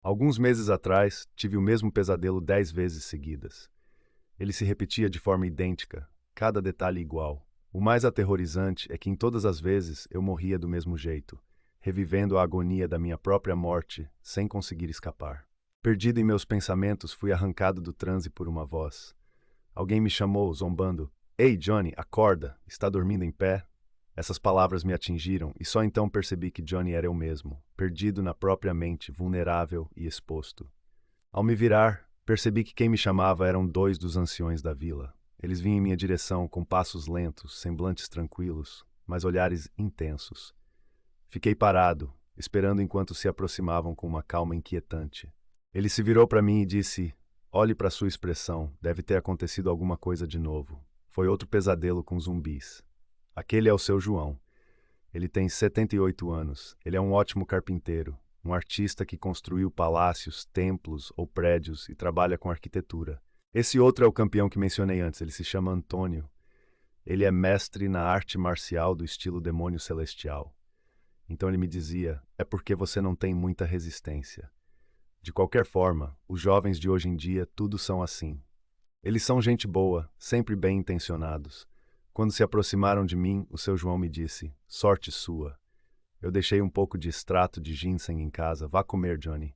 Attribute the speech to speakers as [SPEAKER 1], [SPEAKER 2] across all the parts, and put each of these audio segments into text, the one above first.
[SPEAKER 1] Alguns meses atrás, tive o mesmo pesadelo 10 vezes seguidas. Ele se repetia de forma idêntica, cada detalhe igual. O mais aterrorizante é que em todas as vezes eu morria do mesmo jeito, revivendo a agonia da minha própria morte, sem conseguir escapar. Perdido em meus pensamentos, fui arrancado do transe por uma voz. Alguém me chamou, zombando. Ei, Johnny, acorda! Está dormindo em pé? Essas palavras me atingiram e só então percebi que Johnny era eu mesmo, perdido na própria mente, vulnerável e exposto. Ao me virar, percebi que quem me chamava eram dois dos anciões da vila. Eles vinham em minha direção com passos lentos, semblantes tranquilos, mas olhares intensos. Fiquei parado, esperando enquanto se aproximavam com uma calma inquietante. Ele se virou para mim e disse: Olhe para sua expressão, deve ter acontecido alguma coisa de novo. Foi outro pesadelo com zumbis. Aquele é o seu João. Ele tem 78 anos. Ele é um ótimo carpinteiro, um artista que construiu palácios, templos ou prédios e trabalha com arquitetura. Esse outro é o campeão que mencionei antes. Ele se chama Antônio. Ele é mestre na arte marcial do estilo demônio celestial. Então ele me dizia: é porque você não tem muita resistência. De qualquer forma, os jovens de hoje em dia tudo são assim. Eles são gente boa, sempre bem intencionados. Quando se aproximaram de mim, o seu João me disse: sorte sua. Eu deixei um pouco de extrato de ginseng em casa. Vá comer, Johnny.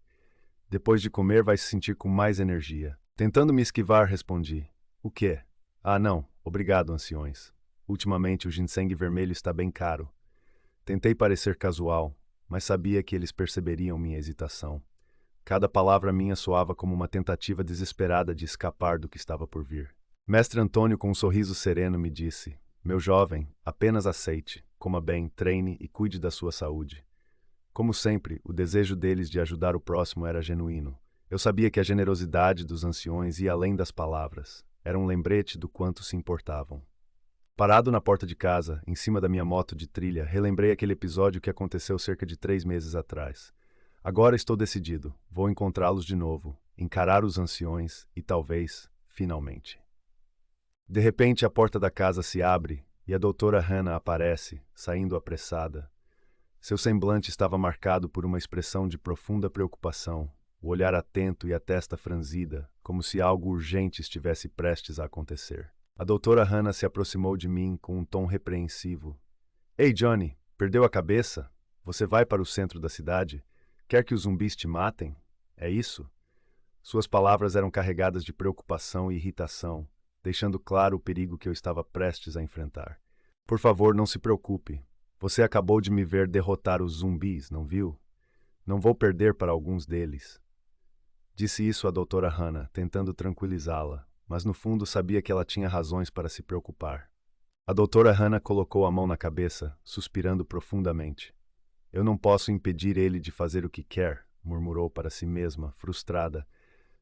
[SPEAKER 1] Depois de comer, vai se sentir com mais energia. Tentando me esquivar, respondi: o quê? Ah, não. Obrigado, anciões. Ultimamente o ginseng vermelho está bem caro. Tentei parecer casual, mas sabia que eles perceberiam minha hesitação. Cada palavra minha soava como uma tentativa desesperada de escapar do que estava por vir. Mestre Antônio, com um sorriso sereno, me disse: meu jovem, apenas aceite, coma bem, treine e cuide da sua saúde. Como sempre, o desejo deles de ajudar o próximo era genuíno. Eu sabia que a generosidade dos anciões ia além das palavras. Era um lembrete do quanto se importavam. Parado na porta de casa, em cima da minha moto de trilha, relembrei aquele episódio que aconteceu cerca de 3 meses atrás. Agora estou decidido. Vou encontrá-los de novo, encarar os anciões e talvez, finalmente. De repente, a porta da casa se abre e a doutora Hannah aparece, saindo apressada. Seu semblante estava marcado por uma expressão de profunda preocupação, o olhar atento e a testa franzida, como se algo urgente estivesse prestes a acontecer. A doutora Hannah se aproximou de mim com um tom repreensivo. Ei, Johnny, perdeu a cabeça? Você vai para o centro da cidade? Quer que os zumbis te matem? É isso? Suas palavras eram carregadas de preocupação e irritação, deixando claro o perigo que eu estava prestes a enfrentar. Por favor, não se preocupe. Você acabou de me ver derrotar os zumbis, não viu? Não vou perder para alguns deles. Disse isso à doutora Hannah, tentando tranquilizá-la, mas no fundo sabia que ela tinha razões para se preocupar. A doutora Hannah colocou a mão na cabeça, suspirando profundamente. Eu não posso impedir ele de fazer o que quer, murmurou para si mesma, frustrada,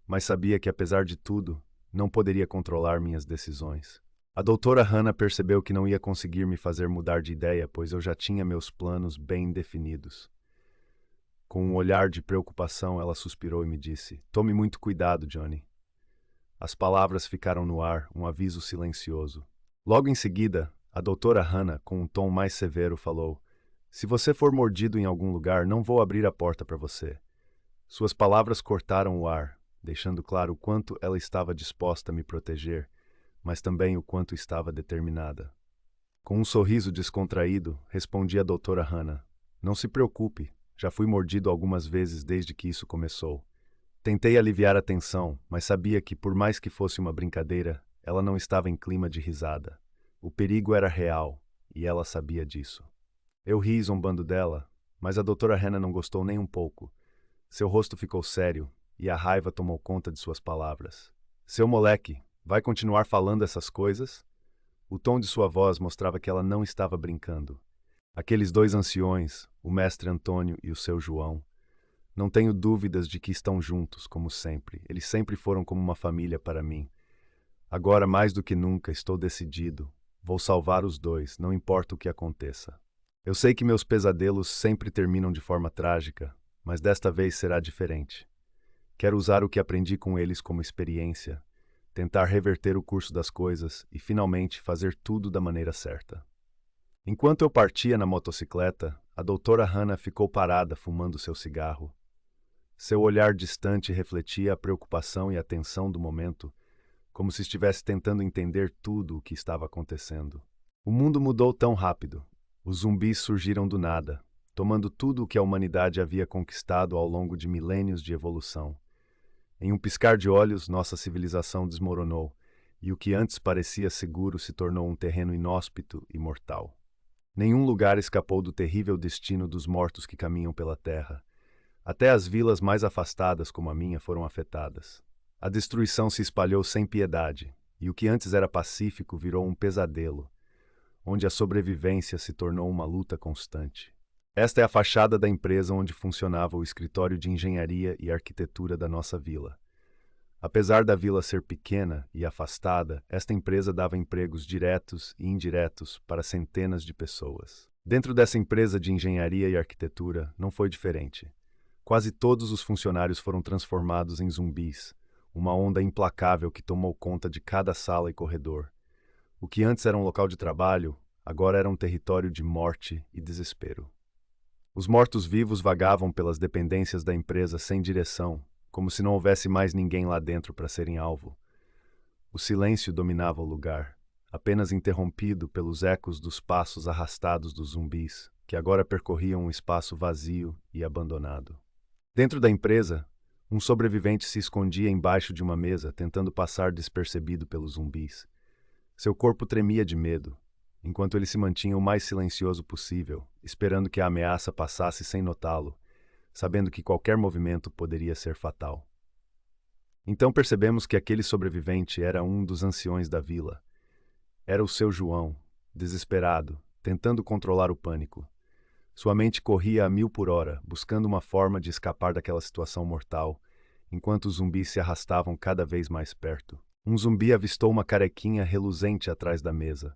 [SPEAKER 1] mas sabia que, apesar de tudo, não poderia controlar minhas decisões. A doutora Hannah percebeu que não ia conseguir me fazer mudar de ideia, pois eu já tinha meus planos bem definidos. Com um olhar de preocupação, ela suspirou e me disse: tome muito cuidado, Johnny. As palavras ficaram no ar, um aviso silencioso. Logo em seguida, a doutora Hannah, com um tom mais severo, falou: se você for mordido em algum lugar, não vou abrir a porta para você. Suas palavras cortaram o ar, deixando claro o quanto ela estava disposta a me proteger, mas também o quanto estava determinada. Com um sorriso descontraído, respondi à doutora Hannah: não se preocupe, já fui mordido algumas vezes desde que isso começou. Tentei aliviar a tensão, mas sabia que, por mais que fosse uma brincadeira, ela não estava em clima de risada. O perigo era real, e ela sabia disso. Eu ri zombando dela, mas a doutora Hannah não gostou nem um pouco. Seu rosto ficou sério, e a raiva tomou conta de suas palavras. Seu moleque, vai continuar falando essas coisas? O tom de sua voz mostrava que ela não estava brincando. Aqueles dois anciões, o mestre Antônio e o seu João, não tenho dúvidas de que estão juntos, como sempre. Eles sempre foram como uma família para mim. Agora, mais do que nunca, estou decidido. Vou salvar os dois, não importa o que aconteça. Eu sei que meus pesadelos sempre terminam de forma trágica, mas desta vez será diferente. Quero usar o que aprendi com eles como experiência, tentar reverter o curso das coisas e, finalmente, fazer tudo da maneira certa. Enquanto eu partia na motocicleta, a doutora Hannah ficou parada fumando seu cigarro. Seu olhar distante refletia a preocupação e a tensão do momento, como se estivesse tentando entender tudo o que estava acontecendo. O mundo mudou tão rápido. Os zumbis surgiram do nada, tomando tudo o que a humanidade havia conquistado ao longo de milênios de evolução. Em um piscar de olhos, nossa civilização desmoronou, e o que antes parecia seguro se tornou um terreno inóspito e mortal. Nenhum lugar escapou do terrível destino dos mortos que caminham pela terra. Até as vilas mais afastadas, como a minha, foram afetadas. A destruição se espalhou sem piedade, e o que antes era pacífico virou um pesadelo, onde a sobrevivência se tornou uma luta constante. Esta é a fachada da empresa onde funcionava o escritório de engenharia e arquitetura da nossa vila. Apesar da vila ser pequena e afastada, esta empresa dava empregos diretos e indiretos para centenas de pessoas. Dentro dessa empresa de engenharia e arquitetura, não foi diferente. Quase todos os funcionários foram transformados em zumbis, uma onda implacável que tomou conta de cada sala e corredor. O que antes era um local de trabalho, agora era um território de morte e desespero. Os mortos-vivos vagavam pelas dependências da empresa sem direção, como se não houvesse mais ninguém lá dentro para serem alvo. O silêncio dominava o lugar, apenas interrompido pelos ecos dos passos arrastados dos zumbis, que agora percorriam um espaço vazio e abandonado. Dentro da empresa, um sobrevivente se escondia embaixo de uma mesa, tentando passar despercebido pelos zumbis. Seu corpo tremia de medo, enquanto ele se mantinha o mais silencioso possível, esperando que a ameaça passasse sem notá-lo, sabendo que qualquer movimento poderia ser fatal. Então percebemos que aquele sobrevivente era um dos anciões da vila. Era o seu João, desesperado, tentando controlar o pânico. Sua mente corria a 1000 por hora, buscando uma forma de escapar daquela situação mortal, enquanto os zumbis se arrastavam cada vez mais perto. Um zumbi avistou uma carequinha reluzente atrás da mesa.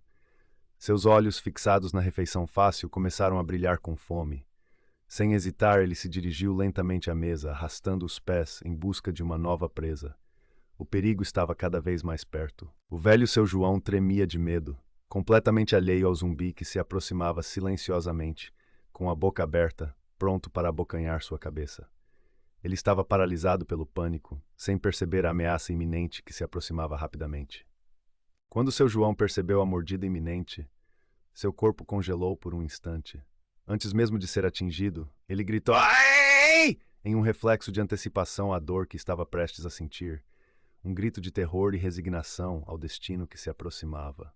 [SPEAKER 1] Seus olhos, fixados na refeição fácil, começaram a brilhar com fome. Sem hesitar, ele se dirigiu lentamente à mesa, arrastando os pés em busca de uma nova presa. O perigo estava cada vez mais perto. O velho seu João tremia de medo, completamente alheio ao zumbi que se aproximava silenciosamente, com a boca aberta, pronto para abocanhar sua cabeça. Ele estava paralisado pelo pânico, sem perceber a ameaça iminente que se aproximava rapidamente. Quando seu João percebeu a mordida iminente, seu corpo congelou por um instante. Antes mesmo de ser atingido, ele gritou "Ai!" em um reflexo de antecipação à dor que estava prestes a sentir, um grito de terror e resignação ao destino que se aproximava.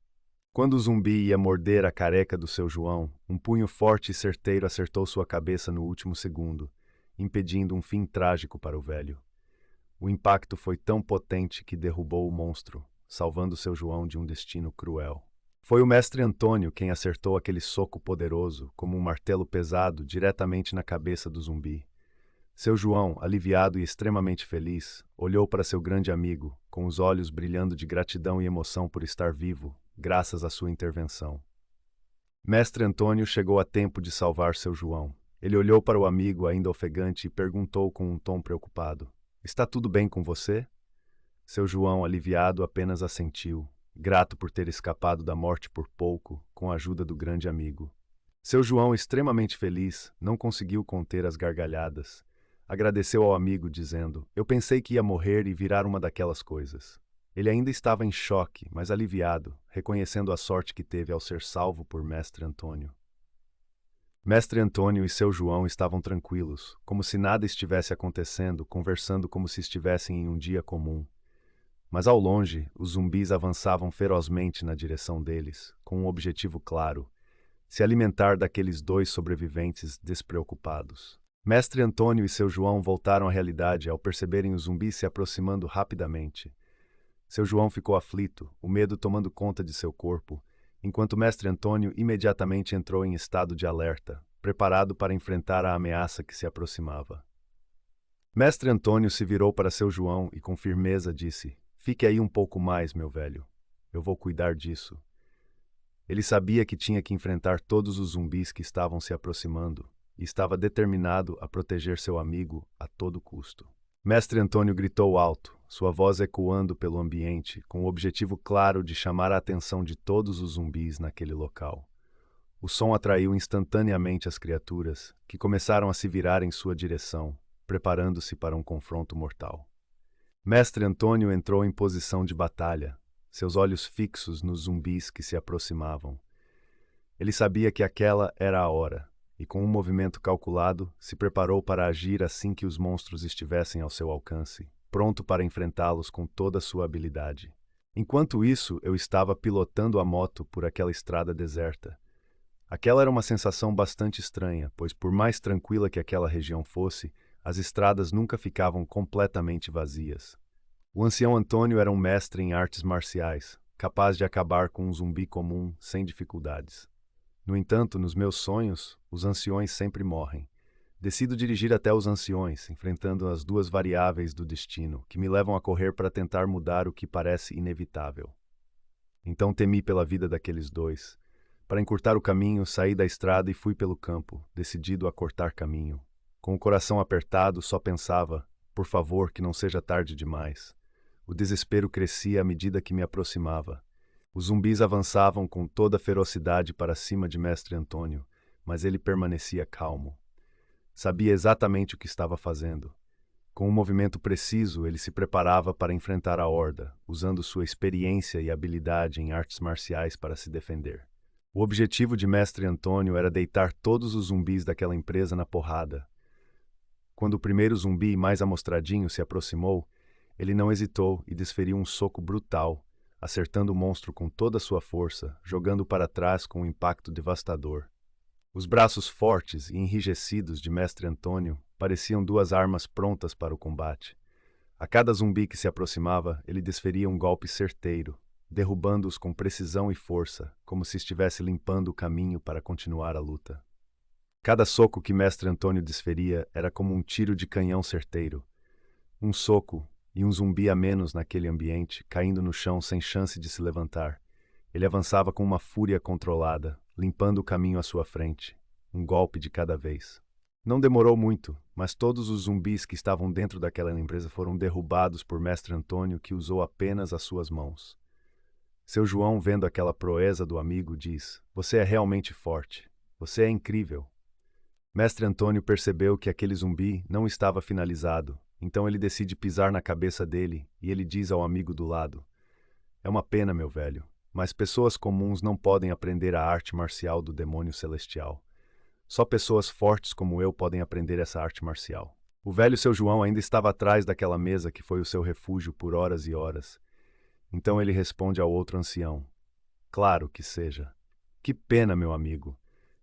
[SPEAKER 1] Quando o zumbi ia morder a careca do seu João, um punho forte e certeiro acertou sua cabeça no último segundo, impedindo um fim trágico para o velho. O impacto foi tão potente que derrubou o monstro, salvando seu João de um destino cruel. Foi o mestre Antônio quem acertou aquele soco poderoso, como um martelo pesado, diretamente na cabeça do zumbi. Seu João, aliviado e extremamente feliz, olhou para seu grande amigo, com os olhos brilhando de gratidão e emoção por estar vivo, graças à sua intervenção. Mestre Antônio chegou a tempo de salvar seu João. Ele olhou para o amigo ainda ofegante e perguntou com um tom preocupado: "Está tudo bem com você?" Seu João, aliviado, apenas assentiu, grato por ter escapado da morte por pouco, com a ajuda do grande amigo. Seu João, extremamente feliz, não conseguiu conter as gargalhadas. Agradeceu ao amigo, dizendo: "Eu pensei que ia morrer e virar uma daquelas coisas." Ele ainda estava em choque, mas aliviado, reconhecendo a sorte que teve ao ser salvo por Mestre Antônio. Mestre Antônio e seu João estavam tranquilos, como se nada estivesse acontecendo, conversando como se estivessem em um dia comum. Mas ao longe, os zumbis avançavam ferozmente na direção deles, com um objetivo claro: se alimentar daqueles dois sobreviventes despreocupados. Mestre Antônio e seu João voltaram à realidade ao perceberem os zumbis se aproximando rapidamente. Seu João ficou aflito, o medo tomando conta de seu corpo, enquanto Mestre Antônio imediatamente entrou em estado de alerta, preparado para enfrentar a ameaça que se aproximava. Mestre Antônio se virou para seu João e com firmeza disse: "Fique aí um pouco mais, meu velho. Eu vou cuidar disso." Ele sabia que tinha que enfrentar todos os zumbis que estavam se aproximando e estava determinado a proteger seu amigo a todo custo. Mestre Antônio gritou alto, sua voz ecoando pelo ambiente, com o objetivo claro de chamar a atenção de todos os zumbis naquele local. O som atraiu instantaneamente as criaturas, que começaram a se virar em sua direção, preparando-se para um confronto mortal. Mestre Antônio entrou em posição de batalha, seus olhos fixos nos zumbis que se aproximavam. Ele sabia que aquela era a hora, e com um movimento calculado, se preparou para agir assim que os monstros estivessem ao seu alcance, pronto para enfrentá-los com toda a sua habilidade. Enquanto isso, eu estava pilotando a moto por aquela estrada deserta. Aquela era uma sensação bastante estranha, pois por mais tranquila que aquela região fosse, as estradas nunca ficavam completamente vazias. O ancião Antônio era um mestre em artes marciais, capaz de acabar com um zumbi comum sem dificuldades. No entanto, nos meus sonhos, os anciões sempre morrem. Decido dirigir até os anciões, enfrentando as duas variáveis do destino, que me levam a correr para tentar mudar o que parece inevitável. Então temi pela vida daqueles dois. Para encurtar o caminho, saí da estrada e fui pelo campo, decidido a cortar caminho. Com o coração apertado, só pensava, por favor, que não seja tarde demais. O desespero crescia à medida que me aproximava. Os zumbis avançavam com toda a ferocidade para cima de Mestre Antônio, mas ele permanecia calmo. Sabia exatamente o que estava fazendo. Com um movimento preciso, ele se preparava para enfrentar a horda, usando sua experiência e habilidade em artes marciais para se defender. O objetivo de Mestre Antônio era deitar todos os zumbis daquela empresa na porrada. Quando o primeiro zumbi mais amostradinho se aproximou, ele não hesitou e desferiu um soco brutal, acertando o monstro com toda a sua força, jogando-o para trás com um impacto devastador. Os braços fortes e enrijecidos de Mestre Antônio pareciam duas armas prontas para o combate. A cada zumbi que se aproximava, ele desferia um golpe certeiro, derrubando-os com precisão e força, como se estivesse limpando o caminho para continuar a luta. Cada soco que Mestre Antônio desferia era como um tiro de canhão certeiro. Um soco e um zumbi a menos naquele ambiente, caindo no chão sem chance de se levantar. Ele avançava com uma fúria controlada, limpando o caminho à sua frente, um golpe de cada vez. Não demorou muito, mas todos os zumbis que estavam dentro daquela empresa foram derrubados por Mestre Antônio, que usou apenas as suas mãos. Seu João, vendo aquela proeza do amigo, diz: "Você é realmente forte. Você é incrível." Mestre Antônio percebeu que aquele zumbi não estava finalizado, então ele decide pisar na cabeça dele e ele diz ao amigo do lado: "É uma pena, meu velho, mas pessoas comuns não podem aprender a arte marcial do demônio celestial. Só pessoas fortes como eu podem aprender essa arte marcial." O velho seu João ainda estava atrás daquela mesa que foi o seu refúgio por horas e horas. Então ele responde ao outro ancião: "Claro que seja. Que pena, meu amigo.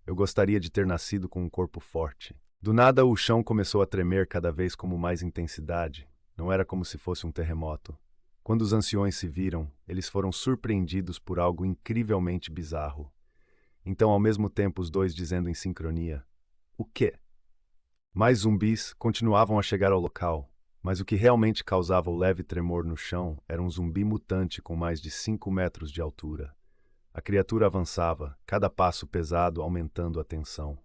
[SPEAKER 1] Eu gostaria de ter nascido com um corpo forte." Do nada o chão começou a tremer cada vez com mais intensidade. Não era como se fosse um terremoto. Quando os anciões se viram, eles foram surpreendidos por algo incrivelmente bizarro. Então, ao mesmo tempo, os dois dizendo em sincronia: "O quê?" Mais zumbis continuavam a chegar ao local, mas o que realmente causava o leve tremor no chão era um zumbi mutante com mais de 5 metros de altura. A criatura avançava, cada passo pesado aumentando a tensão.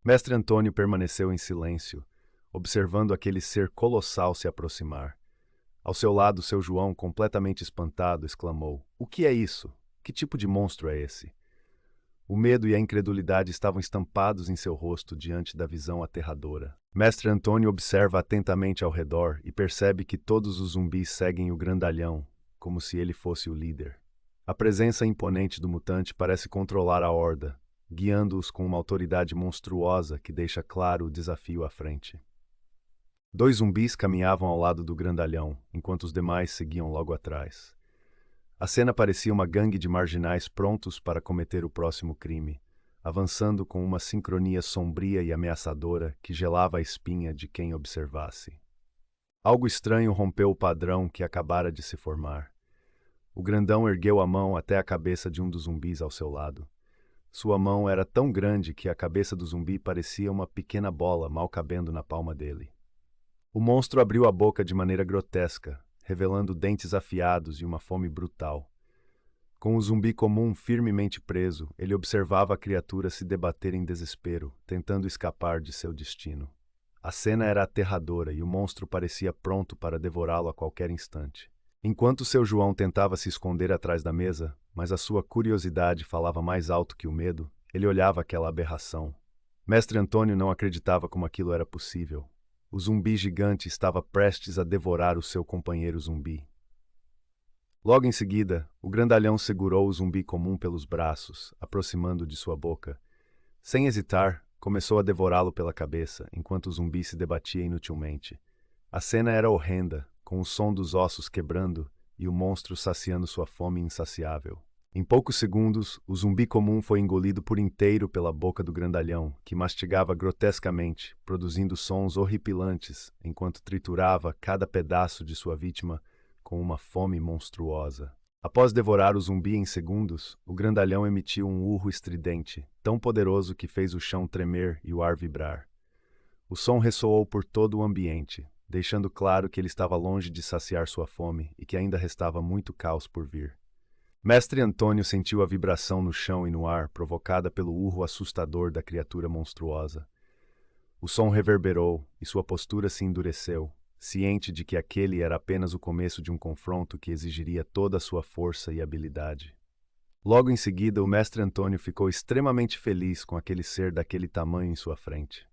[SPEAKER 1] Mestre Antônio permaneceu em silêncio, observando aquele ser colossal se aproximar. Ao seu lado, seu João, completamente espantado, exclamou: "O que é isso? Que tipo de monstro é esse?" O medo e a incredulidade estavam estampados em seu rosto diante da visão aterradora. Mestre Antônio observa atentamente ao redor e percebe que todos os zumbis seguem o grandalhão, como se ele fosse o líder. A presença imponente do mutante parece controlar a horda, guiando-os com uma autoridade monstruosa que deixa claro o desafio à frente. Dois zumbis caminhavam ao lado do grandalhão, enquanto os demais seguiam logo atrás. A cena parecia uma gangue de marginais prontos para cometer o próximo crime, avançando com uma sincronia sombria e ameaçadora que gelava a espinha de quem observasse. Algo estranho rompeu o padrão que acabara de se formar. O grandão ergueu a mão até a cabeça de um dos zumbis ao seu lado. Sua mão era tão grande que a cabeça do zumbi parecia uma pequena bola mal cabendo na palma dele. O monstro abriu a boca de maneira grotesca, revelando dentes afiados e uma fome brutal. Com o zumbi comum firmemente preso, ele observava a criatura se debater em desespero, tentando escapar de seu destino. A cena era aterradora e o monstro parecia pronto para devorá-lo a qualquer instante. Enquanto seu João tentava se esconder atrás da mesa, mas a sua curiosidade falava mais alto que o medo, ele olhava aquela aberração. Mestre Antônio não acreditava como aquilo era possível. O zumbi gigante estava prestes a devorar o seu companheiro zumbi. Logo em seguida, o grandalhão segurou o zumbi comum pelos braços, aproximando-o de sua boca. Sem hesitar, começou a devorá-lo pela cabeça, enquanto o zumbi se debatia inutilmente. A cena era horrenda, com o som dos ossos quebrando e o monstro saciando sua fome insaciável. Em poucos segundos, o zumbi comum foi engolido por inteiro pela boca do grandalhão, que mastigava grotescamente, produzindo sons horripilantes, enquanto triturava cada pedaço de sua vítima com uma fome monstruosa. Após devorar o zumbi em segundos, o grandalhão emitiu um urro estridente, tão poderoso que fez o chão tremer e o ar vibrar. O som ressoou por todo o ambiente, deixando claro que ele estava longe de saciar sua fome e que ainda restava muito caos por vir. Mestre Antônio sentiu a vibração no chão e no ar provocada pelo urro assustador da criatura monstruosa. O som reverberou e sua postura se endureceu, ciente de que aquele era apenas o começo de um confronto que exigiria toda a sua força e habilidade. Logo em seguida, o mestre Antônio ficou extremamente feliz com aquele ser daquele tamanho em sua frente.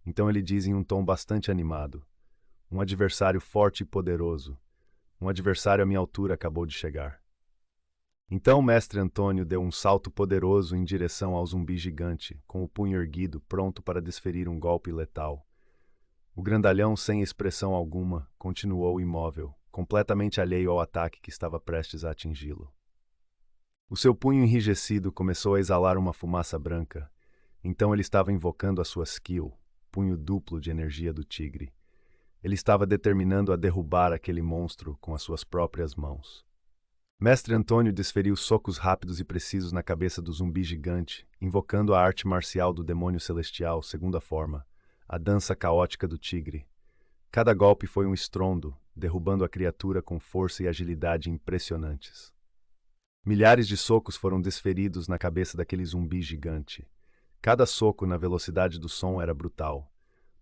[SPEAKER 1] Então ele diz em um tom bastante animado: "Um adversário forte e poderoso. Um adversário à minha altura acabou de chegar." Então o mestre Antônio deu um salto poderoso em direção ao zumbi gigante, com o punho erguido, pronto para desferir um golpe letal. O grandalhão, sem expressão alguma, continuou imóvel, completamente alheio ao ataque que estava prestes a atingi-lo. O seu punho enrijecido começou a exalar uma fumaça branca. Então ele estava invocando a sua skill, punho duplo de energia do tigre. Ele estava determinando a derrubar aquele monstro com as suas próprias mãos. Mestre Antônio desferiu socos rápidos e precisos na cabeça do zumbi gigante, invocando a arte marcial do demônio celestial, segunda forma, a dança caótica do tigre. Cada golpe foi um estrondo, derrubando a criatura com força e agilidade impressionantes. Milhares de socos foram desferidos na cabeça daquele zumbi gigante. Cada soco na velocidade do som era brutal,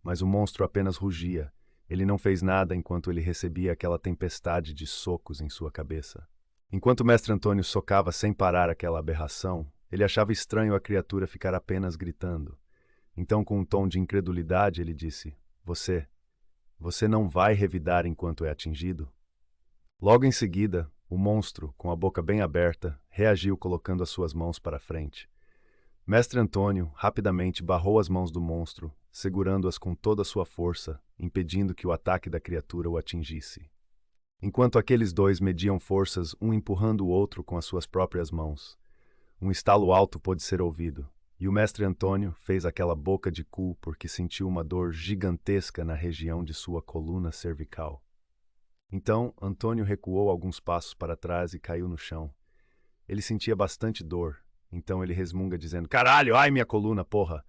[SPEAKER 1] mas o monstro apenas rugia. Ele não fez nada enquanto ele recebia aquela tempestade de socos em sua cabeça. Enquanto o mestre Antônio socava sem parar aquela aberração, ele achava estranho a criatura ficar apenas gritando. Então, com um tom de incredulidade, ele disse: Você não vai revidar enquanto é atingido?" Logo em seguida, o monstro, com a boca bem aberta, reagiu colocando as suas mãos para frente. Mestre Antônio rapidamente barrou as mãos do monstro, segurando-as com toda a sua força, impedindo que o ataque da criatura o atingisse. Enquanto aqueles dois mediam forças, um empurrando o outro com as suas próprias mãos, um estalo alto pôde ser ouvido, e o mestre Antônio fez aquela boca de cu porque sentiu uma dor gigantesca na região de sua coluna cervical. Então, Antônio recuou alguns passos para trás e caiu no chão. Ele sentia bastante dor, então ele resmunga dizendo: "Caralho, ai minha coluna, porra!"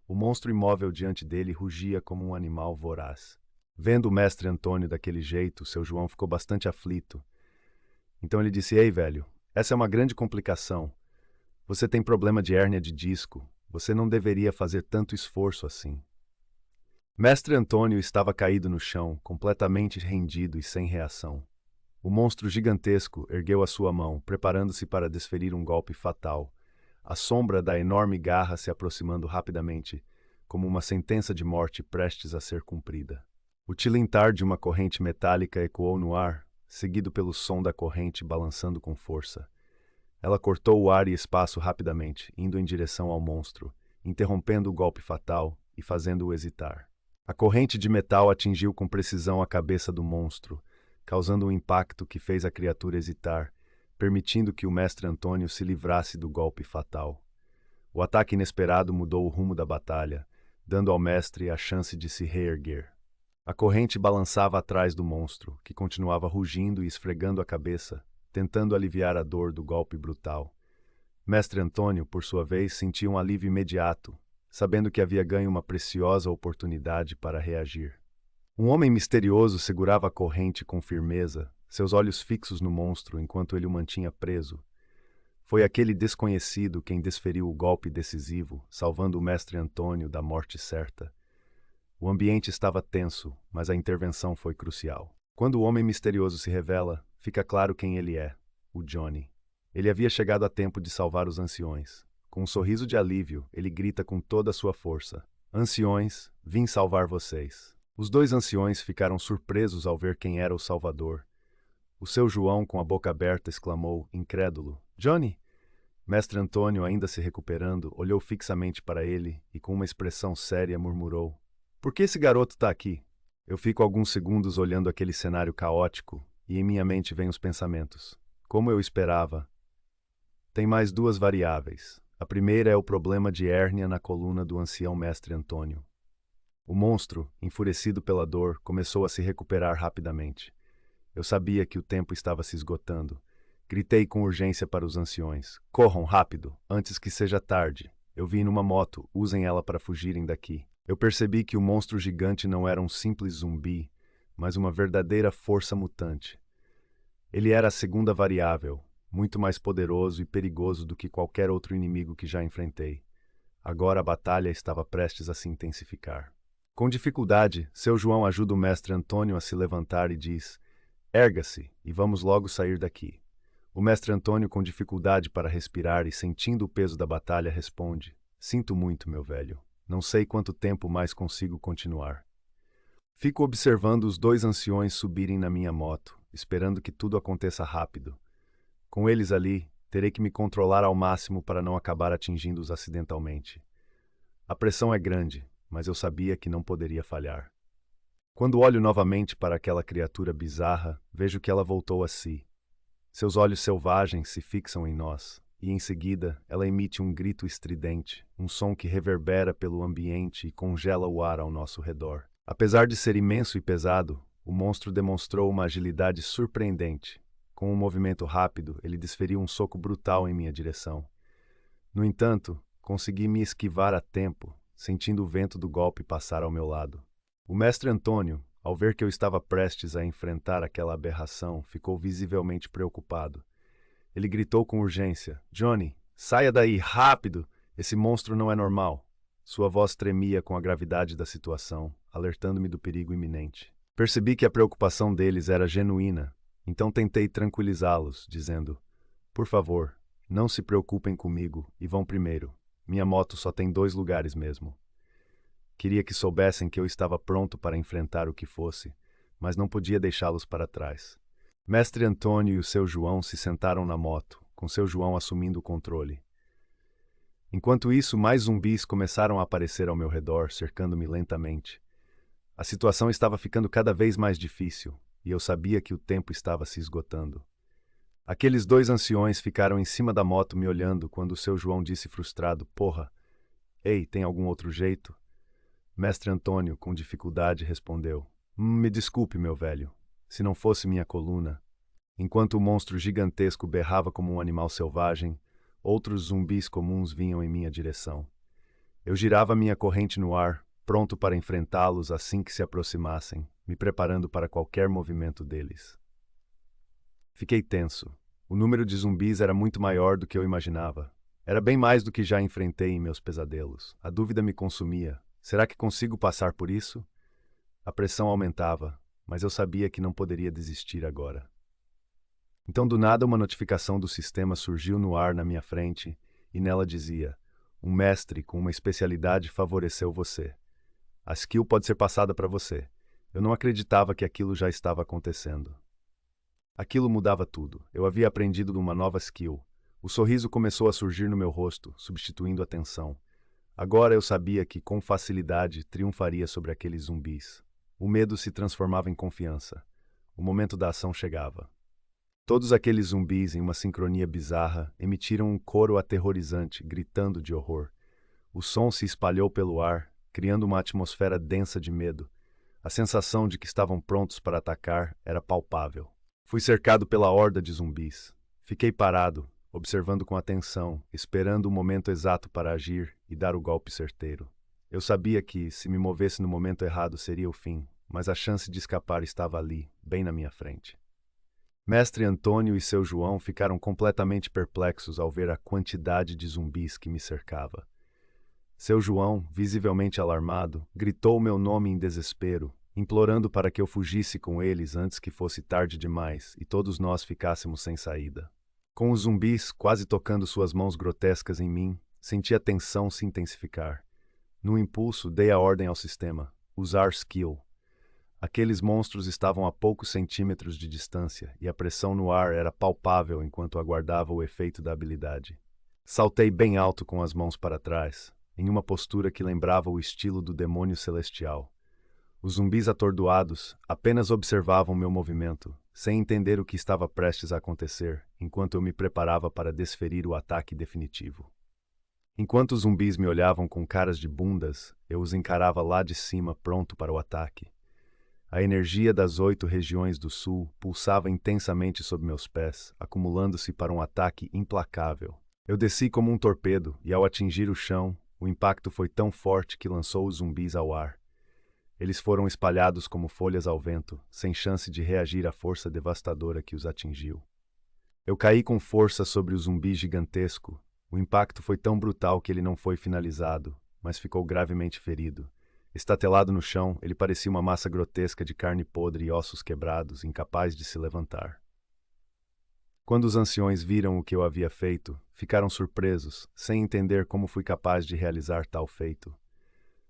[SPEAKER 1] O monstro imóvel diante dele rugia como um animal voraz. Vendo o mestre Antônio daquele jeito, seu João ficou bastante aflito. Então ele disse: "Ei, velho, essa é uma grande complicação. Você tem problema de hérnia de disco. Você não deveria fazer tanto esforço assim." Mestre Antônio estava caído no chão, completamente rendido e sem reação. O monstro gigantesco ergueu a sua mão, preparando-se para desferir um golpe fatal. A sombra da enorme garra se aproximando rapidamente, como uma sentença de morte prestes a ser cumprida. O tilintar de uma corrente metálica ecoou no ar, seguido pelo som da corrente balançando com força. Ela cortou o ar e espaço rapidamente, indo em direção ao monstro, interrompendo o golpe fatal e fazendo-o hesitar. A corrente de metal atingiu com precisão a cabeça do monstro, causando um impacto que fez a criatura hesitar, permitindo que o mestre Antônio se livrasse do golpe fatal. O ataque inesperado mudou o rumo da batalha, dando ao mestre a chance de se reerguer. A corrente balançava atrás do monstro, que continuava rugindo e esfregando a cabeça, tentando aliviar a dor do golpe brutal. Mestre Antônio, por sua vez, sentia um alívio imediato, sabendo que havia ganho uma preciosa oportunidade para reagir. Um homem misterioso segurava a corrente com firmeza, seus olhos fixos no monstro enquanto ele o mantinha preso. Foi aquele desconhecido quem desferiu o golpe decisivo, salvando o mestre Antônio da morte certa. O ambiente estava tenso, mas a intervenção foi crucial. Quando o homem misterioso se revela, fica claro quem ele é: o Johnny. Ele havia chegado a tempo de salvar os anciões. Com um sorriso de alívio, ele grita com toda a sua força: "Anciões, vim salvar vocês." Os dois anciões ficaram surpresos ao ver quem era o Salvador. O seu João, com a boca aberta, exclamou, incrédulo: Johnny! Mestre Antônio, ainda se recuperando, olhou fixamente para ele e, com uma expressão séria, murmurou: Por que esse garoto está aqui? Eu fico alguns segundos olhando aquele cenário caótico e em minha mente vêm os pensamentos. Como eu esperava. Tem mais duas variáveis. A primeira é o problema de hérnia na coluna do ancião mestre Antônio. O monstro, enfurecido pela dor, começou a se recuperar rapidamente. Eu sabia que o tempo estava se esgotando. Gritei com urgência para os anciões. Corram rápido, antes que seja tarde. Eu vim numa moto, usem ela para fugirem daqui. Eu percebi que o monstro gigante não era um simples zumbi, mas uma verdadeira força mutante. Ele era a segunda variável, muito mais poderoso e perigoso do que qualquer outro inimigo que já enfrentei. Agora a batalha estava prestes a se intensificar. Com dificuldade, seu João ajuda o mestre Antônio a se levantar e diz: Erga-se e vamos logo sair daqui. O mestre Antônio, com dificuldade para respirar e sentindo o peso da batalha, responde: Sinto muito, meu velho. Não sei quanto tempo mais consigo continuar. Fico observando os dois anciões subirem na minha moto, esperando que tudo aconteça rápido. Com eles ali, terei que me controlar ao máximo para não acabar atingindo-os acidentalmente. A pressão é grande, mas eu sabia que não poderia falhar. Quando olho novamente para aquela criatura bizarra, vejo que ela voltou a si. Seus olhos selvagens se fixam em nós, e em seguida ela emite um grito estridente, um som que reverbera pelo ambiente e congela o ar ao nosso redor. Apesar de ser imenso e pesado, o monstro demonstrou uma agilidade surpreendente. Com um movimento rápido, ele desferiu um soco brutal em minha direção. No entanto, consegui me esquivar a tempo, sentindo o vento do golpe passar ao meu lado. O mestre Antônio, ao ver que eu estava prestes a enfrentar aquela aberração, ficou visivelmente preocupado. Ele gritou com urgência: Johnny, saia daí, rápido! Esse monstro não é normal. Sua voz tremia com a gravidade da situação, alertando-me do perigo iminente. Percebi que a preocupação deles era genuína, então tentei tranquilizá-los, dizendo: Por favor, não se preocupem comigo e vão primeiro. Minha moto só tem 2 lugares mesmo. Queria que soubessem que eu estava pronto para enfrentar o que fosse, mas não podia deixá-los para trás. Mestre Antônio e o seu João se sentaram na moto, com seu João assumindo o controle. Enquanto isso, mais zumbis começaram a aparecer ao meu redor, cercando-me lentamente. A situação estava ficando cada vez mais difícil, e eu sabia que o tempo estava se esgotando. Aqueles 2 anciões ficaram em cima da moto me olhando quando o seu João disse frustrado: Porra, ei, tem algum outro jeito? Mestre Antônio, com dificuldade, respondeu: Me desculpe, meu velho. Se não fosse minha coluna. Enquanto o monstro gigantesco berrava como um animal selvagem, outros zumbis comuns vinham em minha direção. Eu girava minha corrente no ar, pronto para enfrentá-los assim que se aproximassem, me preparando para qualquer movimento deles. Fiquei tenso. O número de zumbis era muito maior do que eu imaginava. Era bem mais do que já enfrentei em meus pesadelos. A dúvida me consumia. Será que consigo passar por isso? A pressão aumentava, mas eu sabia que não poderia desistir agora. Então, do nada, uma notificação do sistema surgiu no ar na minha frente e nela dizia: Um mestre com uma especialidade favoreceu você. A skill pode ser passada para você. Eu não acreditava que aquilo já estava acontecendo. Aquilo mudava tudo. Eu havia aprendido uma nova skill. O sorriso começou a surgir no meu rosto, substituindo a tensão. Agora eu sabia que, com facilidade, triunfaria sobre aqueles zumbis. O medo se transformava em confiança. O momento da ação chegava. Todos aqueles zumbis, em uma sincronia bizarra, emitiram um coro aterrorizante, gritando de horror. O som se espalhou pelo ar, criando uma atmosfera densa de medo. A sensação de que estavam prontos para atacar era palpável. Fui cercado pela horda de zumbis. Fiquei parado, observando com atenção, esperando o momento exato para agir e dar o golpe certeiro. Eu sabia que, se me movesse no momento errado, seria o fim, mas a chance de escapar estava ali, bem na minha frente. Mestre Antônio e seu João ficaram completamente perplexos ao ver a quantidade de zumbis que me cercava. Seu João, visivelmente alarmado, gritou meu nome em desespero, implorando para que eu fugisse com eles antes que fosse tarde demais e todos nós ficássemos sem saída. Com os zumbis quase tocando suas mãos grotescas em mim, senti a tensão se intensificar. No impulso, dei a ordem ao sistema: usar skill. Aqueles monstros estavam a poucos centímetros de distância e a pressão no ar era palpável enquanto aguardava o efeito da habilidade. Saltei bem alto com as mãos para trás, em uma postura que lembrava o estilo do demônio celestial. Os zumbis atordoados apenas observavam meu movimento, sem entender o que estava prestes a acontecer, enquanto eu me preparava para desferir o ataque definitivo. Enquanto os zumbis me olhavam com caras de bundas, eu os encarava lá de cima, pronto para o ataque. A energia das 8 regiões do sul pulsava intensamente sob meus pés, acumulando-se para um ataque implacável. Eu desci como um torpedo e, ao atingir o chão, o impacto foi tão forte que lançou os zumbis ao ar. Eles foram espalhados como folhas ao vento, sem chance de reagir à força devastadora que os atingiu. Eu caí com força sobre o zumbi gigantesco. O impacto foi tão brutal que ele não foi finalizado, mas ficou gravemente ferido. Estatelado no chão, ele parecia uma massa grotesca de carne podre e ossos quebrados, incapaz de se levantar. Quando os anciões viram o que eu havia feito, ficaram surpresos, sem entender como fui capaz de realizar tal feito.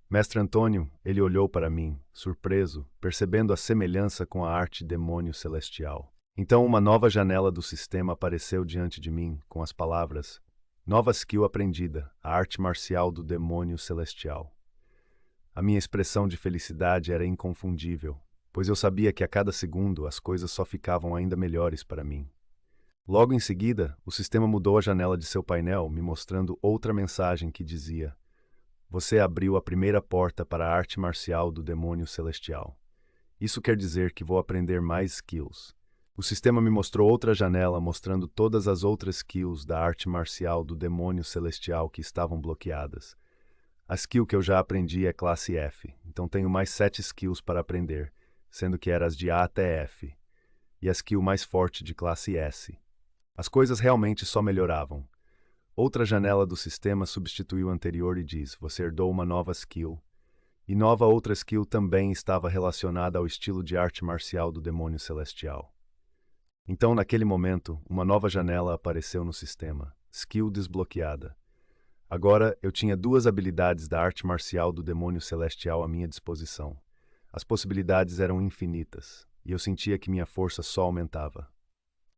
[SPEAKER 1] Mestre Antônio, ele olhou para mim, surpreso, percebendo a semelhança com a arte demônio celestial. Então uma nova janela do sistema apareceu diante de mim, com as palavras: Nova skill aprendida, a arte marcial do demônio celestial. A minha expressão de felicidade era inconfundível, pois eu sabia que a cada segundo as coisas só ficavam ainda melhores para mim. Logo em seguida, o sistema mudou a janela de seu painel, me mostrando outra mensagem que dizia: Você abriu a primeira porta para a arte marcial do demônio celestial. Isso quer dizer que vou aprender mais skills. O sistema me mostrou outra janela mostrando todas as outras skills da arte marcial do demônio celestial que estavam bloqueadas. A skill que eu já aprendi é classe F, então tenho mais 7 skills para aprender, sendo que eram as de A até F, e a skill mais forte de classe S. As coisas realmente só melhoravam. Outra janela do sistema substituiu a anterior e diz: Você herdou uma nova skill. E nova outra skill também estava relacionada ao estilo de arte marcial do demônio celestial. Então, naquele momento, uma nova janela apareceu no sistema. Skill desbloqueada. Agora, eu tinha 2 habilidades da arte marcial do demônio celestial à minha disposição. As possibilidades eram infinitas, e eu sentia que minha força só aumentava.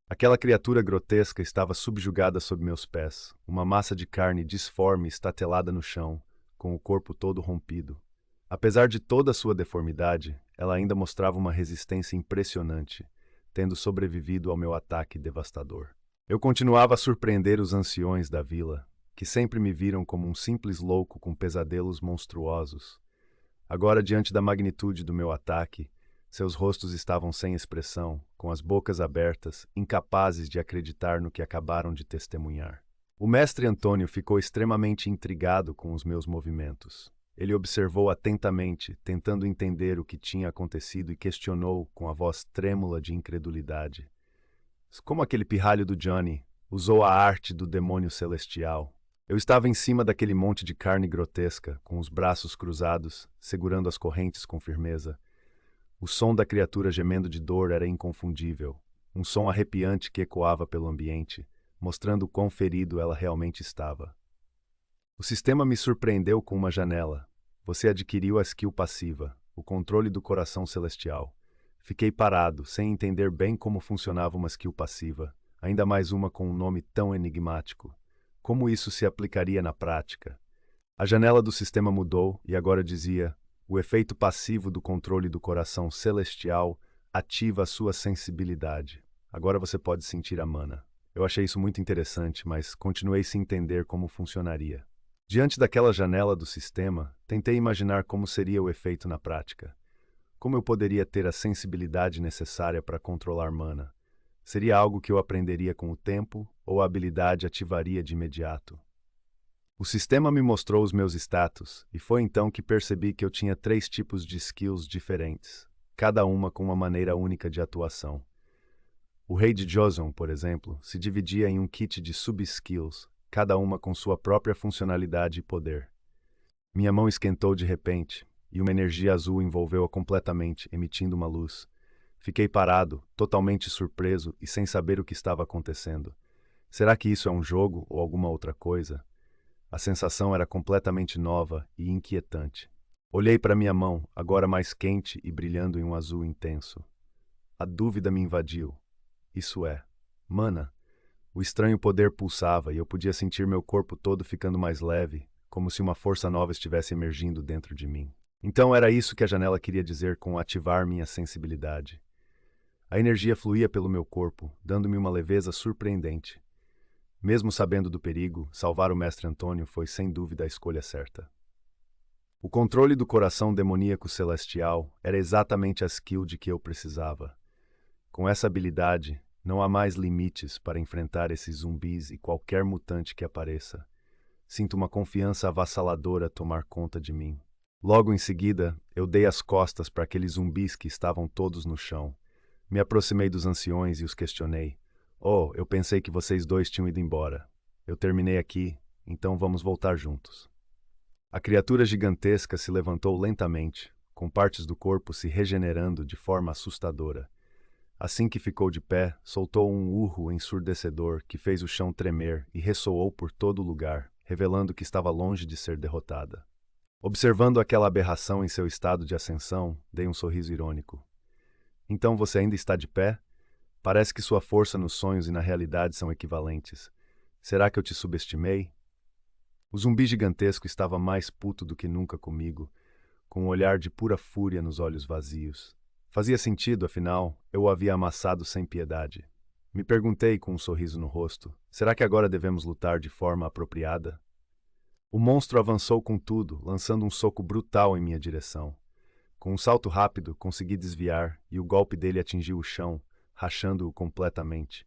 [SPEAKER 1] Aquela criatura grotesca estava subjugada sob meus pés, uma massa de carne disforme estatelada no chão, com o corpo todo rompido. Apesar de toda a sua deformidade, ela ainda mostrava uma resistência impressionante, tendo sobrevivido ao meu ataque devastador. Eu continuava a surpreender os anciões da vila, que sempre me viram como um simples louco com pesadelos monstruosos. Agora, diante da magnitude do meu ataque, seus rostos estavam sem expressão, com as bocas abertas, incapazes de acreditar no que acabaram de testemunhar. O mestre Antônio ficou extremamente intrigado com os meus movimentos. Ele observou atentamente, tentando entender o que tinha acontecido e questionou com a voz trêmula de incredulidade: Como aquele pirralho do Johnny usou a arte do demônio celestial? Eu estava em cima daquele monte de carne grotesca, com os braços cruzados, segurando as correntes com firmeza. O som da criatura gemendo de dor era inconfundível, um som arrepiante que ecoava pelo ambiente, mostrando quão ferido ela realmente estava. O sistema me surpreendeu com uma janela. Você adquiriu a skill passiva, o controle do coração celestial. Fiquei parado, sem entender bem como funcionava uma skill passiva, ainda mais uma com um nome tão enigmático. Como isso se aplicaria na prática? A janela do sistema mudou e agora dizia: O efeito passivo do controle do coração celestial ativa a sua sensibilidade. Agora você pode sentir a mana. Eu achei isso muito interessante, mas continuei sem entender como funcionaria. Diante daquela janela do sistema, tentei imaginar como seria o efeito na prática. Como eu poderia ter a sensibilidade necessária para controlar mana? Seria algo que eu aprenderia com o tempo ou a habilidade ativaria de imediato? O sistema me mostrou os meus status, e foi então que percebi que eu tinha 3 tipos de skills diferentes, cada uma com uma maneira única de atuação. O Rei de Joseon, por exemplo, se dividia em um kit de sub-skills, cada uma com sua própria funcionalidade e poder. Minha mão esquentou de repente, e uma energia azul envolveu-a completamente, emitindo uma luz. Fiquei parado, totalmente surpreso e sem saber o que estava acontecendo. Será que isso é um jogo ou alguma outra coisa? A sensação era completamente nova e inquietante. Olhei para minha mão, agora mais quente e brilhando em um azul intenso. A dúvida me invadiu. Isso é, mana. O estranho poder pulsava e eu podia sentir meu corpo todo ficando mais leve, como se uma força nova estivesse emergindo dentro de mim. Então era isso que a janela queria dizer com ativar minha sensibilidade. A energia fluía pelo meu corpo, dando-me uma leveza surpreendente. Mesmo sabendo do perigo, salvar o mestre Antônio foi sem dúvida a escolha certa. O controle do coração demoníaco celestial era exatamente a skill de que eu precisava. Com essa habilidade, não há mais limites para enfrentar esses zumbis e qualquer mutante que apareça. Sinto uma confiança avassaladora tomar conta de mim. Logo em seguida, eu dei as costas para aqueles zumbis que estavam todos no chão. Me aproximei dos anciões e os questionei. Oh, eu pensei que vocês dois tinham ido embora. Eu terminei aqui, então vamos voltar juntos. A criatura gigantesca se levantou lentamente, com partes do corpo se regenerando de forma assustadora. Assim que ficou de pé, soltou um urro ensurdecedor que fez o chão tremer e ressoou por todo o lugar, revelando que estava longe de ser derrotada. Observando aquela aberração em seu estado de ascensão, dei um sorriso irônico. Então você ainda está de pé? Parece que sua força nos sonhos e na realidade são equivalentes. Será que eu te subestimei? O zumbi gigantesco estava mais puto do que nunca comigo, com um olhar de pura fúria nos olhos vazios. Fazia sentido, afinal, eu o havia amassado sem piedade. Me perguntei com um sorriso no rosto, será que agora devemos lutar de forma apropriada? O monstro avançou com tudo, lançando um soco brutal em minha direção. Com um salto rápido, consegui desviar e o golpe dele atingiu o chão, rachando-o completamente.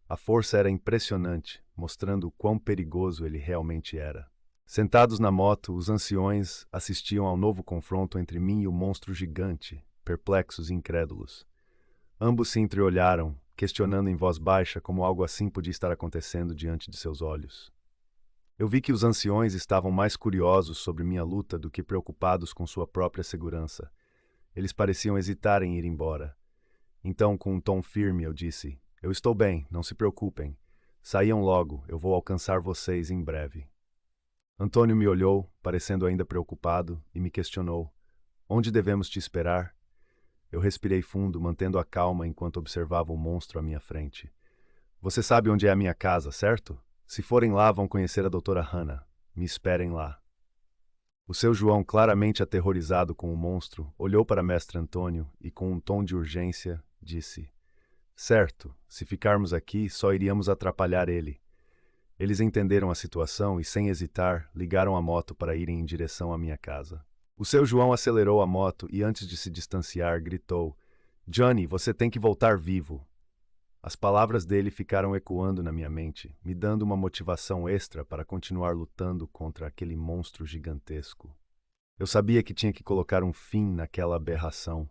[SPEAKER 1] A força era impressionante, mostrando o quão perigoso ele realmente era. Sentados na moto, os anciões assistiam ao novo confronto entre mim e o monstro gigante, perplexos e incrédulos. Ambos se entreolharam, questionando em voz baixa como algo assim podia estar acontecendo diante de seus olhos. Eu vi que os anciões estavam mais curiosos sobre minha luta do que preocupados com sua própria segurança. Eles pareciam hesitar em ir embora. Então, com um tom firme, eu disse: Eu estou bem, não se preocupem. Saiam logo, eu vou alcançar vocês em breve. Antônio me olhou, parecendo ainda preocupado, e me questionou: Onde devemos te esperar? Eu respirei fundo, mantendo a calma enquanto observava o monstro à minha frente. Você sabe onde é a minha casa, certo? Se forem lá, vão conhecer a doutora Hannah. Me esperem lá. O seu João, claramente aterrorizado com o monstro, olhou para mestre Antônio e, com um tom de urgência, disse: Certo, se ficarmos aqui, só iríamos atrapalhar ele. Eles entenderam a situação e, sem hesitar, ligaram a moto para irem em direção à minha casa. O seu João acelerou a moto e, antes de se distanciar, gritou: Johnny, você tem que voltar vivo. As palavras dele ficaram ecoando na minha mente, me dando uma motivação extra para continuar lutando contra aquele monstro gigantesco. Eu sabia que tinha que colocar um fim naquela aberração,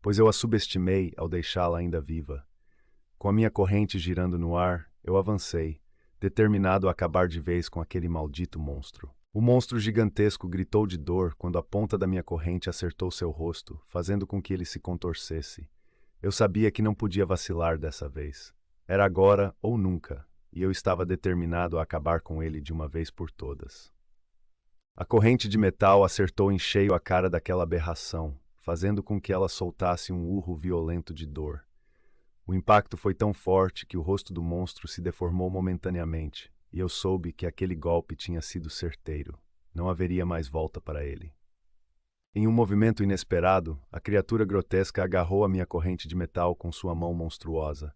[SPEAKER 1] pois eu a subestimei ao deixá-la ainda viva. Com a minha corrente girando no ar, eu avancei, determinado a acabar de vez com aquele maldito monstro. O monstro gigantesco gritou de dor quando a ponta da minha corrente acertou seu rosto, fazendo com que ele se contorcesse. Eu sabia que não podia vacilar dessa vez. Era agora ou nunca, e eu estava determinado a acabar com ele de uma vez por todas. A corrente de metal acertou em cheio a cara daquela aberração, fazendo com que ela soltasse um urro violento de dor. O impacto foi tão forte que o rosto do monstro se deformou momentaneamente, e eu soube que aquele golpe tinha sido certeiro. Não haveria mais volta para ele. Em um movimento inesperado, a criatura grotesca agarrou a minha corrente de metal com sua mão monstruosa.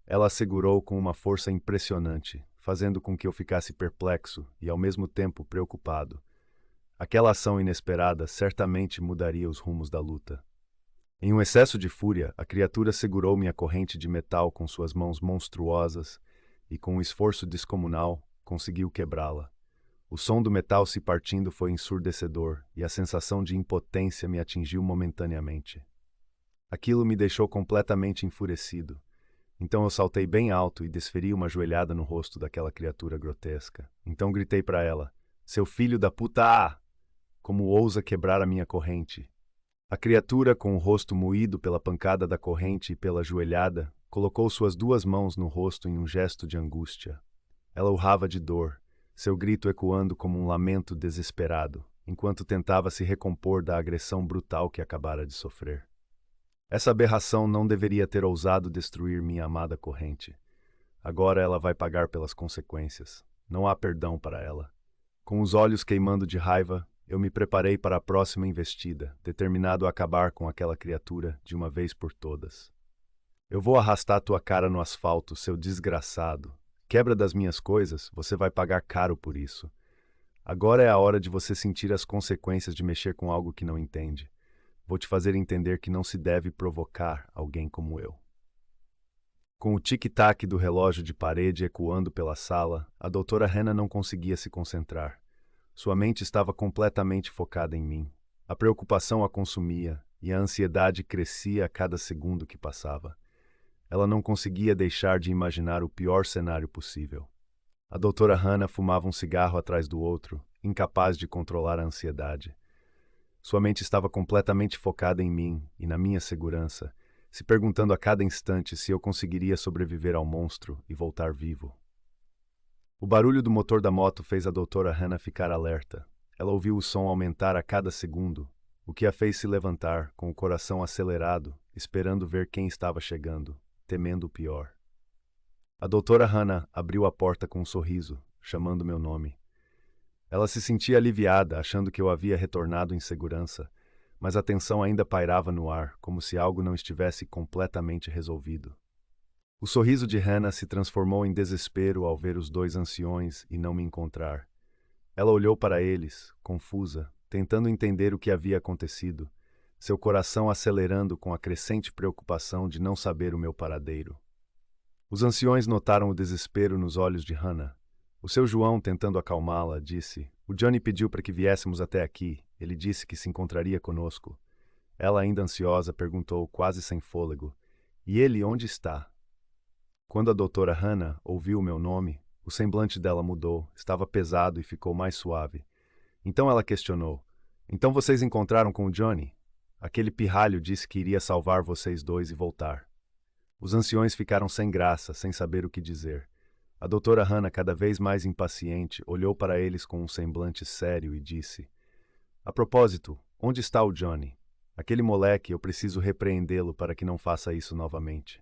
[SPEAKER 1] Ela a segurou com uma força impressionante, fazendo com que eu ficasse perplexo e, ao mesmo tempo, preocupado. Aquela ação inesperada certamente mudaria os rumos da luta. Em um excesso de fúria, a criatura segurou minha corrente de metal com suas mãos monstruosas e, com um esforço descomunal, conseguiu quebrá-la. O som do metal se partindo foi ensurdecedor e a sensação de impotência me atingiu momentaneamente. Aquilo me deixou completamente enfurecido. Então eu saltei bem alto e desferi uma joelhada no rosto daquela criatura grotesca. Então gritei para ela: Seu filho da puta! Como ousa quebrar a minha corrente? A criatura, com o rosto moído pela pancada da corrente e pela joelhada, colocou suas duas mãos no rosto em um gesto de angústia. Ela urrava de dor, seu grito ecoando como um lamento desesperado. enquanto tentava se recompor da agressão brutal que acabara de sofrer. Essa aberração não deveria ter ousado destruir minha amada corrente. Agora ela vai pagar pelas consequências. Não há perdão para ela. Com os olhos queimando de raiva, eu me preparei para a próxima investida, determinado a acabar com aquela criatura de uma vez por todas. Eu vou arrastar tua cara no asfalto, seu desgraçado. Quebra das minhas coisas, você vai pagar caro por isso. Agora é a hora de você sentir as consequências de mexer com algo que não entende. Vou te fazer entender que não se deve provocar alguém como eu. Com o tic-tac do relógio de parede ecoando pela sala, a doutora Hannah não conseguia se concentrar. Sua mente estava completamente focada em mim. A preocupação a consumia e a ansiedade crescia a cada segundo que passava. Ela não conseguia deixar de imaginar o pior cenário possível. A doutora Hannah fumava um cigarro atrás do outro, incapaz de controlar a ansiedade. Sua mente estava completamente focada em mim e na minha segurança, se perguntando a cada instante se eu conseguiria sobreviver ao monstro e voltar vivo. O barulho do motor da moto fez a doutora Hannah ficar alerta. Ela ouviu o som aumentar a cada segundo, o que a fez se levantar, com o coração acelerado, esperando ver quem estava chegando, temendo o pior. A doutora Hannah abriu a porta com um sorriso, chamando meu nome. Ela se sentia aliviada, achando que eu havia retornado em segurança, mas a tensão ainda pairava no ar, como se algo não estivesse completamente resolvido. O sorriso de Hannah se transformou em desespero ao ver os dois anciões e não me encontrar. Ela olhou para eles, confusa, tentando entender o que havia acontecido, seu coração acelerando com a crescente preocupação de não saber o meu paradeiro. Os anciões notaram o desespero nos olhos de Hannah. O seu João, tentando acalmá-la, disse: "O Johnny pediu para que viéssemos até aqui. Ele disse que se encontraria conosco." Ela, ainda ansiosa, perguntou, quase sem fôlego: "E ele onde está?" Quando a doutora Hannah ouviu o meu nome, o semblante dela mudou, estava pesado e ficou mais suave. Então ela questionou: "Então vocês encontraram com o Johnny? Aquele pirralho disse que iria salvar vocês dois e voltar." Os anciões ficaram sem graça, sem saber o que dizer. A doutora Hannah, cada vez mais impaciente, olhou para eles com um semblante sério e disse: "A propósito, onde está o Johnny? Aquele moleque, eu preciso repreendê-lo para que não faça isso novamente."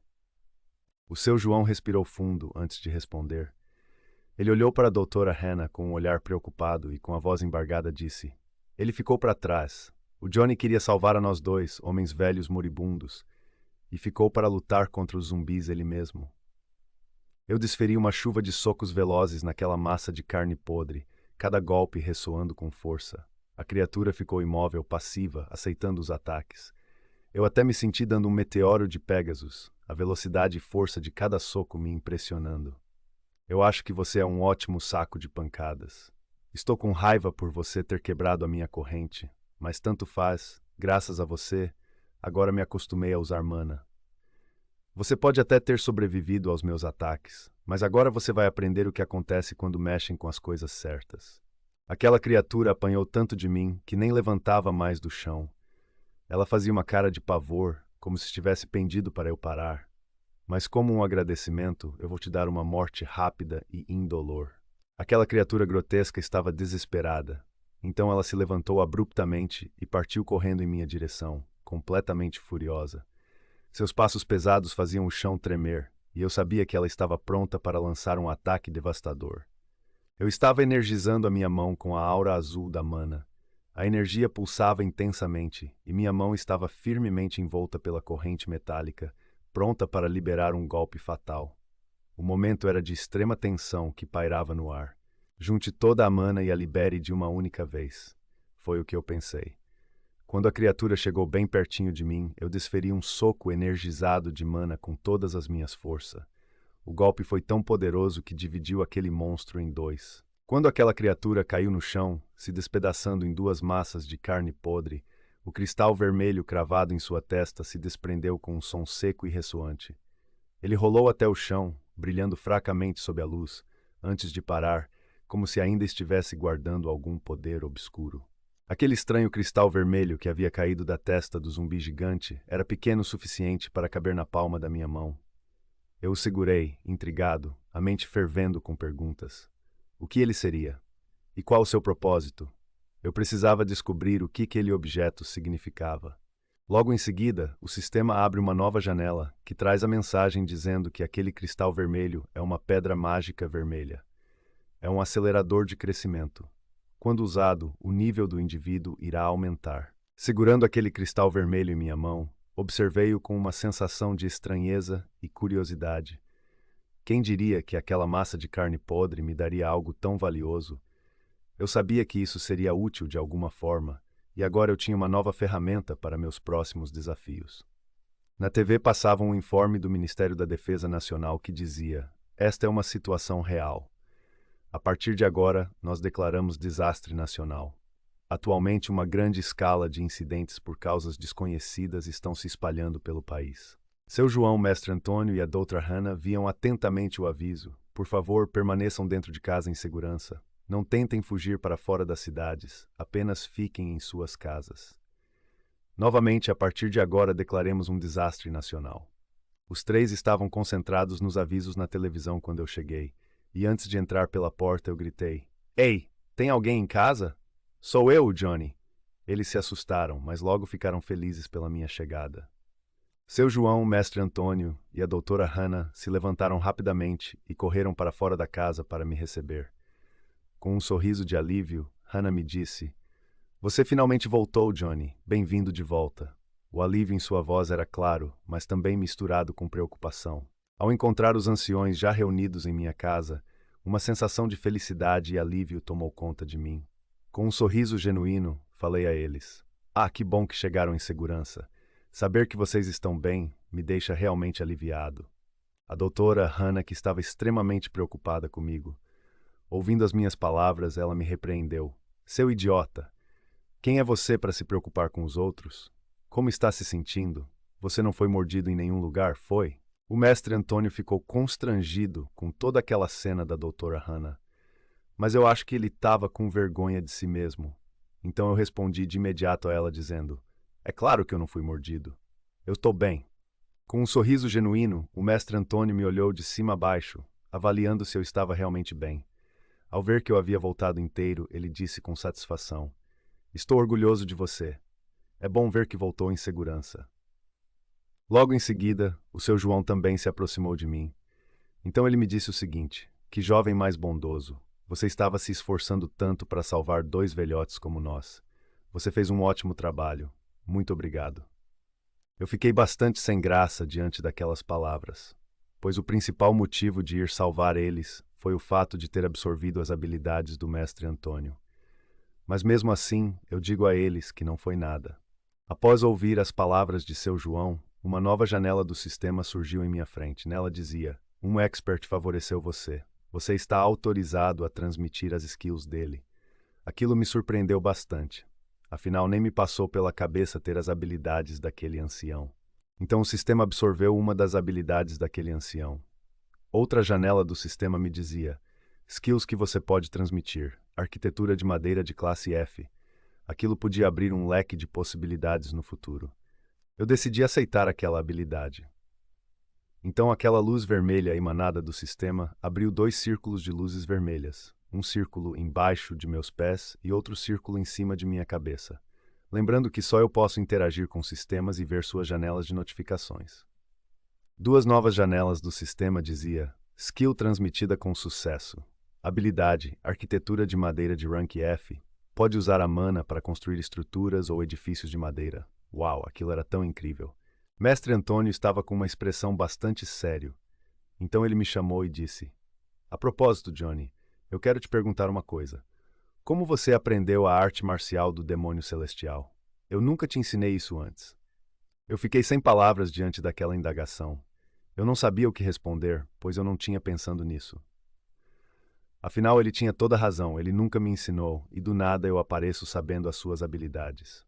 [SPEAKER 1] O seu João respirou fundo antes de responder. Ele olhou para a doutora Hannah com um olhar preocupado e com a voz embargada disse: "Ele ficou para trás. O Johnny queria salvar a nós dois, homens velhos moribundos, e ficou para lutar contra os zumbis ele mesmo." Eu desferi uma chuva de socos velozes naquela massa de carne podre, cada golpe ressoando com força. A criatura ficou imóvel, passiva, aceitando os ataques. Eu até me senti dando um meteoro de Pégasus, a velocidade e força de cada soco me impressionando. "Eu acho que você é um ótimo saco de pancadas. Estou com raiva por você ter quebrado a minha corrente, mas tanto faz, graças a você, agora me acostumei a usar mana. Você pode até ter sobrevivido aos meus ataques, mas agora você vai aprender o que acontece quando mexem com as coisas certas." Aquela criatura apanhou tanto de mim que nem levantava mais do chão. Ela fazia uma cara de pavor, como se estivesse pendido para eu parar. "Mas como um agradecimento, eu vou te dar uma morte rápida e indolor." Aquela criatura grotesca estava desesperada. Então ela se levantou abruptamente e partiu correndo em minha direção, completamente furiosa. Seus passos pesados faziam o chão tremer, e eu sabia que ela estava pronta para lançar um ataque devastador. Eu estava energizando a minha mão com a aura azul da mana. A energia pulsava intensamente, e minha mão estava firmemente envolta pela corrente metálica, pronta para liberar um golpe fatal. O momento era de extrema tensão que pairava no ar. Junte toda a mana e a libere de uma única vez. Foi o que eu pensei. Quando a criatura chegou bem pertinho de mim, eu desferi um soco energizado de mana com todas as minhas forças. O golpe foi tão poderoso que dividiu aquele monstro em dois. Quando aquela criatura caiu no chão, se despedaçando em duas massas de carne podre, o cristal vermelho cravado em sua testa se desprendeu com um som seco e ressoante. Ele rolou até o chão, brilhando fracamente sob a luz, antes de parar, como se ainda estivesse guardando algum poder obscuro. Aquele estranho cristal vermelho que havia caído da testa do zumbi gigante era pequeno o suficiente para caber na palma da minha mão. Eu o segurei, intrigado, a mente fervendo com perguntas. O que ele seria? E qual o seu propósito? Eu precisava descobrir o que aquele objeto significava. Logo em seguida, o sistema abre uma nova janela que traz a mensagem dizendo que aquele cristal vermelho é uma pedra mágica vermelha. É um acelerador de crescimento. Quando usado, o nível do indivíduo irá aumentar. Segurando aquele cristal vermelho em minha mão, observei-o com uma sensação de estranheza e curiosidade. Quem diria que aquela massa de carne podre me daria algo tão valioso? Eu sabia que isso seria útil de alguma forma, e agora eu tinha uma nova ferramenta para meus próximos desafios. Na TV passava um informe do Ministério da Defesa Nacional que dizia: "Esta é uma situação real. A partir de agora, nós declaramos desastre nacional. Atualmente, uma grande escala de incidentes por causas desconhecidas estão se espalhando pelo país." Seu João, Mestre Antônio e a doutora Hannah viam atentamente o aviso. Por favor, permaneçam dentro de casa em segurança. Não tentem fugir para fora das cidades, apenas fiquem em suas casas. Novamente, a partir de agora, declaremos um desastre nacional. Os três estavam concentrados nos avisos na televisão quando eu cheguei, e antes de entrar pela porta eu gritei: "Ei, tem alguém em casa?" "Sou eu, Johnny." Eles se assustaram, mas logo ficaram felizes pela minha chegada. Seu João, Mestre Antônio e a doutora Hannah se levantaram rapidamente e correram para fora da casa para me receber. Com um sorriso de alívio, Hannah me disse: "Você finalmente voltou, Johnny. Bem-vindo de volta." O alívio em sua voz era claro, mas também misturado com preocupação. Ao encontrar os anciões já reunidos em minha casa, uma sensação de felicidade e alívio tomou conta de mim. Com um sorriso genuíno, falei a eles: "Ah, que bom que chegaram em segurança. Saber que vocês estão bem me deixa realmente aliviado." A doutora Hannah, que estava extremamente preocupada comigo, ouvindo as minhas palavras, ela me repreendeu: "Seu idiota! Quem é você para se preocupar com os outros? Como está se sentindo? Você não foi mordido em nenhum lugar, foi?" O mestre Antônio ficou constrangido com toda aquela cena da doutora Hannah. Mas eu acho que ele estava com vergonha de si mesmo. Então eu respondi de imediato a ela dizendo: "É claro que eu não fui mordido. Eu estou bem." Com um sorriso genuíno, o mestre Antônio me olhou de cima a baixo, avaliando se eu estava realmente bem. Ao ver que eu havia voltado inteiro, ele disse com satisfação: "Estou orgulhoso de você. É bom ver que voltou em segurança." Logo em seguida, o seu João também se aproximou de mim. Então ele me disse o seguinte: "Que jovem mais bondoso. Você estava se esforçando tanto para salvar dois velhotes como nós. Você fez um ótimo trabalho. Muito obrigado." Eu fiquei bastante sem graça diante daquelas palavras, pois o principal motivo de ir salvar eles foi o fato de ter absorvido as habilidades do mestre Antônio. Mas mesmo assim, eu digo a eles que não foi nada. Após ouvir as palavras de seu João, uma nova janela do sistema surgiu em minha frente. Nela dizia: "Um expert favoreceu você. Você está autorizado a transmitir as skills dele." Aquilo me surpreendeu bastante. Afinal, nem me passou pela cabeça ter as habilidades daquele ancião. Então o sistema absorveu uma das habilidades daquele ancião. Outra janela do sistema me dizia: "Skills que você pode transmitir. Arquitetura de madeira de classe F." Aquilo podia abrir um leque de possibilidades no futuro. Eu decidi aceitar aquela habilidade. Então aquela luz vermelha emanada do sistema abriu dois círculos de luzes vermelhas. Um círculo embaixo de meus pés e outro círculo em cima de minha cabeça. Lembrando que só eu posso interagir com sistemas e ver suas janelas de notificações. Duas novas janelas do sistema dizia: "Skill transmitida com sucesso. Habilidade, arquitetura de madeira de rank F. Pode usar a mana para construir estruturas ou edifícios de madeira." Uau, aquilo era tão incrível. Mestre Antônio estava com uma expressão bastante sério. Então ele me chamou e disse: "A propósito, Johnny, eu quero te perguntar uma coisa. Como você aprendeu a arte marcial do demônio celestial? Eu nunca te ensinei isso antes." Eu fiquei sem palavras diante daquela indagação. Eu não sabia o que responder, pois eu não tinha pensado nisso. Afinal, ele tinha toda a razão, ele nunca me ensinou, e do nada eu apareço sabendo as suas habilidades.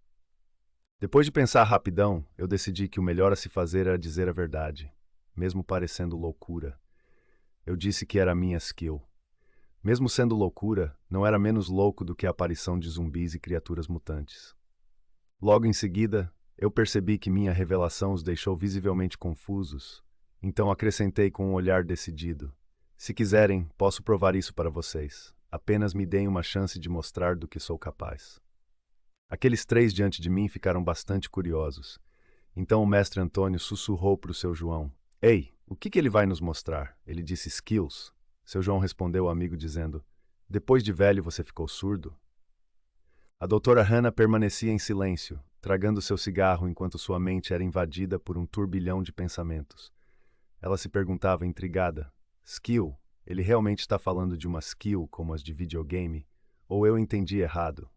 [SPEAKER 1] Depois de pensar rapidão, eu decidi que o melhor a se fazer era dizer a verdade, mesmo parecendo loucura. Eu disse que era a minha skill. Mesmo sendo loucura, não era menos louco do que a aparição de zumbis e criaturas mutantes. Logo em seguida, eu percebi que minha revelação os deixou visivelmente confusos, então acrescentei com um olhar decidido: "Se quiserem, posso provar isso para vocês. apenas me deem uma chance de mostrar do que sou capaz. Aqueles três diante de mim ficaram bastante curiosos. Então o mestre Antônio sussurrou para o seu João: Ei, o que ele vai nos mostrar? Ele disse skills. Seu João respondeu ao amigo dizendo: Depois de velho você ficou surdo? A doutora Hannah permanecia em silêncio, tragando seu cigarro enquanto sua mente era invadida por um turbilhão de pensamentos. Ela se perguntava intrigada: Skill? Ele realmente está falando de uma skill como as de videogame? Ou eu entendi errado?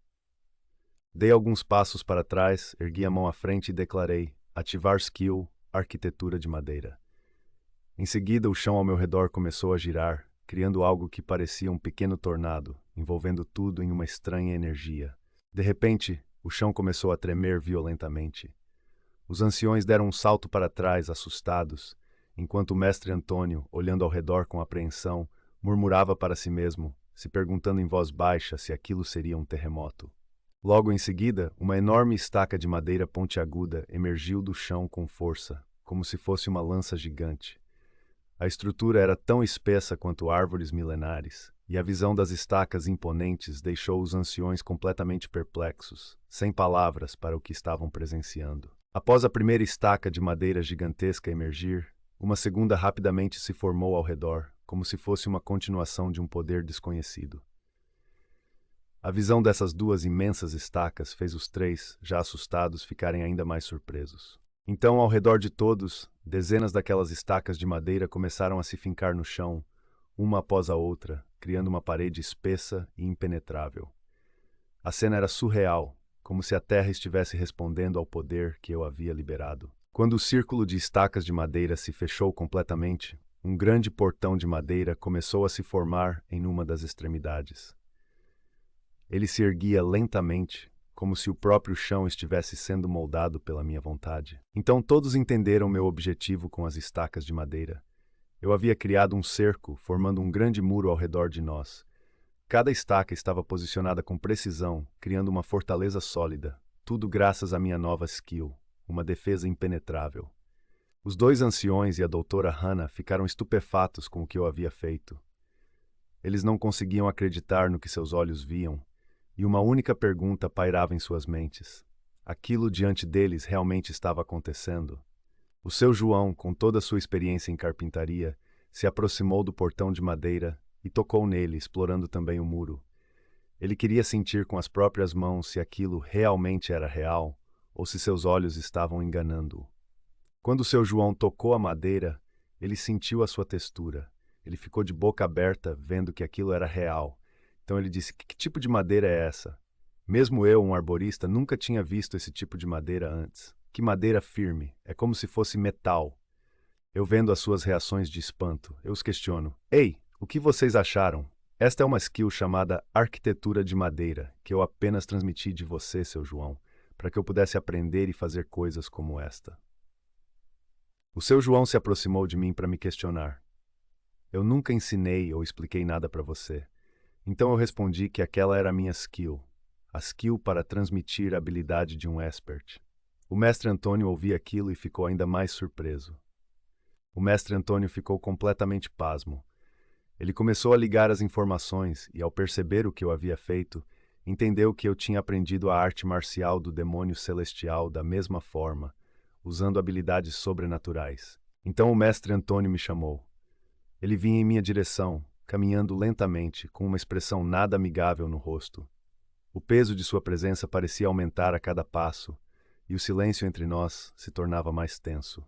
[SPEAKER 1] Dei alguns passos para trás, ergui a mão à frente e declarei: Ativar skill, arquitetura de madeira. Em seguida, o chão ao meu redor começou a girar, criando algo que parecia um pequeno tornado, envolvendo tudo em uma estranha energia. De repente, o chão começou a tremer violentamente. Os anciões deram um salto para trás, assustados, enquanto o mestre Antônio, olhando ao redor com apreensão, murmurava para si mesmo, se perguntando em voz baixa se aquilo seria um terremoto. Logo em seguida, uma enorme estaca de madeira pontiaguda emergiu do chão com força, como se fosse uma lança gigante. A estrutura era tão espessa quanto árvores milenares, e a visão das estacas imponentes deixou os anciões completamente perplexos, sem palavras para o que estavam presenciando. Após a primeira estaca de madeira gigantesca emergir, uma segunda rapidamente se formou ao redor, como se fosse uma continuação de um poder desconhecido. A visão dessas duas imensas estacas fez os três, já assustados, ficarem ainda mais surpresos. Então, ao redor de todos, dezenas daquelas estacas de madeira começaram a se fincar no chão, uma após a outra, criando uma parede espessa e impenetrável. A cena era surreal, como se a terra estivesse respondendo ao poder que eu havia liberado. Quando o círculo de estacas de madeira se fechou completamente, um grande portão de madeira começou a se formar em uma das extremidades. Ele se erguia lentamente, como se o próprio chão estivesse sendo moldado pela minha vontade. Então todos entenderam meu objetivo com as estacas de madeira. Eu havia criado um cerco, formando um grande muro ao redor de nós. Cada estaca estava posicionada com precisão, criando uma fortaleza sólida, tudo graças à minha nova skill, uma defesa impenetrável. Os dois anciões e a doutora Hannah ficaram estupefatos com o que eu havia feito. Eles não conseguiam acreditar no que seus olhos viam, e uma única pergunta pairava em suas mentes. Aquilo diante deles realmente estava acontecendo? O seu João, com toda a sua experiência em carpintaria, se aproximou do portão de madeira e tocou nele, explorando também o muro. Ele queria sentir com as próprias mãos se aquilo realmente era real ou se seus olhos estavam enganando-o. Quando o seu João tocou a madeira, ele sentiu a sua textura. Ele ficou de boca aberta, vendo que aquilo era real. Então ele disse: Que tipo de madeira é essa? Mesmo eu, um arborista, nunca tinha visto esse tipo de madeira antes. Que madeira firme, é como se fosse metal. Eu vendo as suas reações de espanto, eu os questiono: Ei, o que vocês acharam? Esta é uma skill chamada arquitetura de madeira, que eu apenas transmiti de você, seu João, para que eu pudesse aprender e fazer coisas como esta. O seu João se aproximou de mim para me questionar. Eu nunca ensinei ou expliquei nada para você. Então eu respondi que aquela era a minha skill, a skill para transmitir a habilidade de um expert. O mestre Antônio ouvia aquilo e ficou ainda mais surpreso. O mestre Antônio ficou completamente pasmo. Ele começou a ligar as informações e, ao perceber o que eu havia feito, entendeu que eu tinha aprendido a arte marcial do demônio celestial da mesma forma, usando habilidades sobrenaturais. Então o mestre Antônio me chamou. Ele vinha em minha direção, caminhando lentamente, com uma expressão nada amigável no rosto. O peso de sua presença parecia aumentar a cada passo, e o silêncio entre nós se tornava mais tenso.